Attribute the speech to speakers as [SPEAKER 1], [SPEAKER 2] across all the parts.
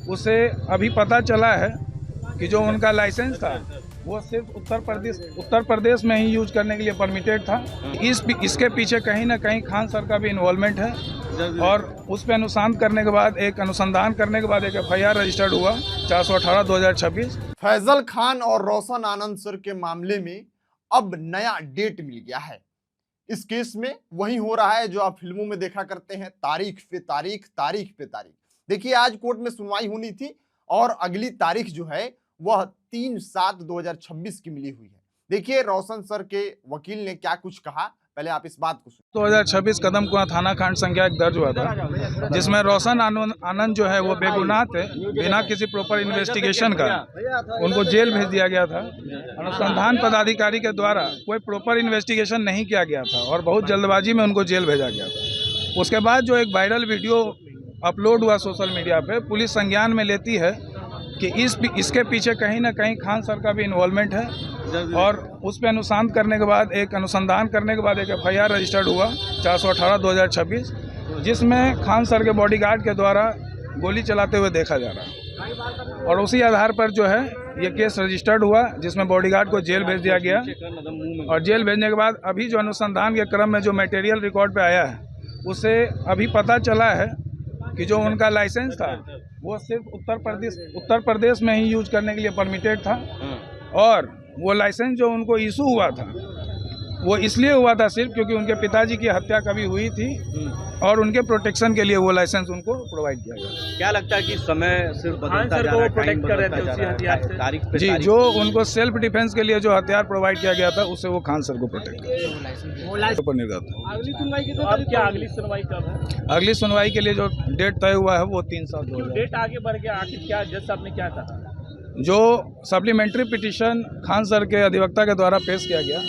[SPEAKER 1] उसे अभी पता चला है कि जो उनका लाइसेंस था वो सिर्फ उत्तर प्रदेश में ही यूज करने के लिए परमिटेड था। इसके पीछे कहीं ना कहीं खान सर का भी इन्वॉल्वमेंट है और उस पर अनुसंधान करने के बाद एक FIR रजिस्टर्ड हुआ 418/2026।
[SPEAKER 2] फैजल खान और रोशन आनंद सर के मामले में अब नया डेट मिल गया है। इस केस में वही हो रहा है जो आप फिल्मों में देखा करते हैं, तारीख पे तारीख, तारीख पे तारीख। देखिए, आज कोर्ट में सुनवाई होनी थी और अगली तारीख जो है वह 3/7/2026 की मिली हुई है। देखिए रोशन सर के वकील ने क्या कुछ कहा, पहले आप इस बात को सुनिए।
[SPEAKER 1] 2026 कदम कुआं थाना कांड संख्या 1 दर्ज हुआ था, जिसमें रोशन आनंद जो है वो बेगुनाह थे। बिना किसी प्रॉपर इन्वेस्टिगेशन का उनको जेल भेज दिया गया था। अनुसंधान पदाधिकारी के द्वारा कोई प्रॉपर इन्वेस्टिगेशन नहीं किया गया था और बहुत जल्दबाजी में उनको जेल भेजा गया था। उसके बाद जो एक वायरल वीडियो अपलोड हुआ सोशल मीडिया पे, पुलिस संज्ञान में लेती है कि इसके पीछे कहीं ना कहीं खान सर का भी इन्वॉल्वमेंट है और उस पर अनुसंधान करने के बाद एक FIR रजिस्टर्ड हुआ 418/2026, जिसमें खान सर के बॉडीगार्ड के द्वारा गोली चलाते हुए देखा जा रहा है। और उसी आधार पर जो है ये केस रजिस्टर्ड हुआ, जिसमें बॉडीगार्ड को जेल भेज दिया गया। और जेल भेजने के बाद अभी जो अनुसंधान के क्रम में जो मटेरियल रिकॉर्ड पे आया है, उससे अभी पता चला है कि जो उनका लाइसेंस था वो सिर्फ उत्तर प्रदेश में ही यूज करने के लिए परमिटेड था। और वो लाइसेंस जो उनको इशू हुआ था वो इसलिए हुआ था सिर्फ क्योंकि उनके पिताजी की हत्या कभी हुई थी और उनके प्रोटेक्शन के लिए वो लाइसेंस उनको प्रोवाइड किया गया।
[SPEAKER 3] क्या लगता है कि समय सिर्फ बदलता जा रहा है, प्रोटेक्ट कर रहे थे उसी हथियार से? तारीख पे
[SPEAKER 1] जी,
[SPEAKER 3] तारीख
[SPEAKER 1] जो उनको सेल्फ डिफेंस के लिए जो हथियार प्रोवाइड किया गया था उससे वो खान सर को प्रोटेक्ट पर निर्भर था।
[SPEAKER 4] अगली सुनवाई की तो अब क्या अगली सुनवाई कब है?
[SPEAKER 1] अगली सुनवाई के लिए जो डेट तय हुआ है वो 3/7
[SPEAKER 4] डेट आगे बढ़ गया, आखिर क्या जज साहब ने क्या कहा?
[SPEAKER 1] जो सप्लीमेंट्री पिटीशन खान सर के अधिवक्ता के द्वारा पेश किया गया,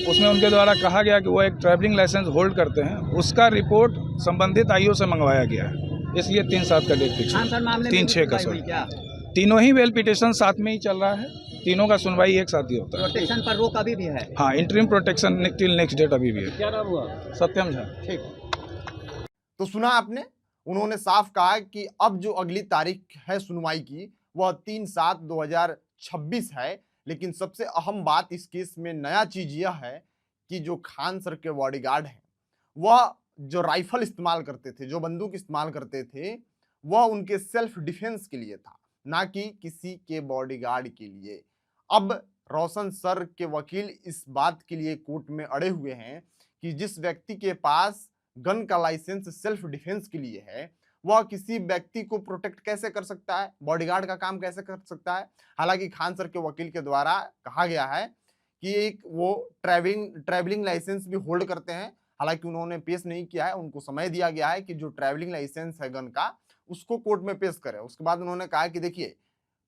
[SPEAKER 1] उसमें उनके द्वारा कहा गया कि वो एक ट्रैवलिंग लाइसेंस होल्ड करते हैं, उसका रिपोर्ट संबंधित IO से मंगवाया गया है। इसलिए 3/7 का डेट फिक्स है। 3/6 का सर तीनों ही बेल पिटीशन साथ में ही चल रहा है, तीनों का सुनवाई एक साथ ही होता है।
[SPEAKER 5] प्रोटेक्शन पर रोक अभी भी है?
[SPEAKER 1] हाँ, interim protection till next date अभी भी है।
[SPEAKER 4] क्या नाम हुआ?
[SPEAKER 1] सत्यम झा।
[SPEAKER 2] ठीक, तो सुना आपने, उन्होंने साफ कहा कि अब जो अगली तारीख है सुनवाई की वह 3/7/2026 है। लेकिन सबसे अहम बात इस केस में नया चीज यह है कि जो खान सर के बॉडीगार्ड हैं वह जो राइफल इस्तेमाल करते थे, जो बंदूक इस्तेमाल करते थे, वह उनके सेल्फ डिफेंस के लिए था, ना कि किसी के बॉडीगार्ड के लिए। अब रोशन सर के वकील इस बात के लिए कोर्ट में अड़े हुए हैं कि जिस व्यक्ति के पास गन का लाइसेंस सेल्फ डिफेंस के लिए है वह किसी व्यक्ति को प्रोटेक्ट कैसे कर सकता है, बॉडीगार्ड का काम कैसे कर सकता है। हालांकि खान सर के वकील के द्वारा कहा गया है कि एक वो ट्रैवलिंग लाइसेंस भी होल्ड करते हैं। हालांकि उन्होंने पेश नहीं किया है, उनको समय दिया गया है कि जो ट्रैवलिंग लाइसेंस है गन का उसको कोर्ट में पेश करें। उसके बाद उन्होंने कहा कि देखिए,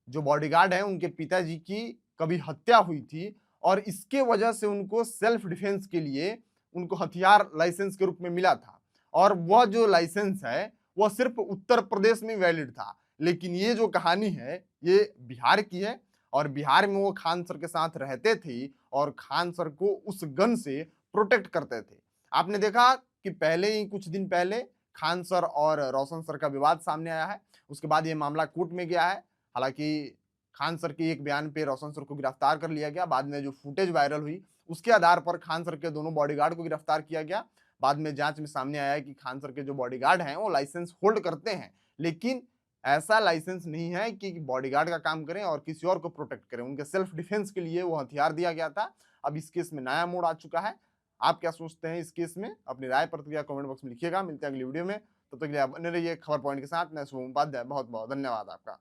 [SPEAKER 2] जो बॉडीगार्ड है उनके पिताजी की कभी हत्या हुई थी और इसके वजह से उनको सेल्फ डिफेंस के लिए उनको हथियार लाइसेंस के रूप में मिला था और वह जो लाइसेंस है वह सिर्फ उत्तर प्रदेश में वैलिड था। लेकिन ये जो कहानी है ये बिहार की है और बिहार में वो खान सर के साथ रहते थे और खान सर को उस गन से प्रोटेक्ट करते थे। आपने देखा कि पहले ही कुछ दिन पहले खान सर और रोशन सर का विवाद सामने आया है, उसके बाद ये मामला कोर्ट में गया है। हालांकि खान सर के एक बयान पे रोशन सर को गिरफ्तार कर लिया गया, बाद में जो फुटेज वायरल हुई उसके आधार पर खान सर के दोनों बॉडीगार्ड को गिरफ्तार किया गया। बाद में जांच में सामने आया है कि खान सर के जो बॉडीगार्ड हैं वो लाइसेंस होल्ड करते हैं, लेकिन ऐसा लाइसेंस नहीं है कि बॉडीगार्ड का काम करें और किसी और को प्रोटेक्ट करें। उनके सेल्फ डिफेंस के लिए वो हथियार दिया गया था। अब इस केस में नया मोड़ आ चुका है। आप क्या सोचते हैं इस केस में? अपनी राय प्रतिक्रिया कमेंट बॉक्स में लिखिएगा। मिलते हैं अगली वीडियो में, तब तक के लिए बने रहिए खबर पॉइंट के साथ। मैं शुभम उपाध्याय, बहुत बहुत धन्यवाद आपका।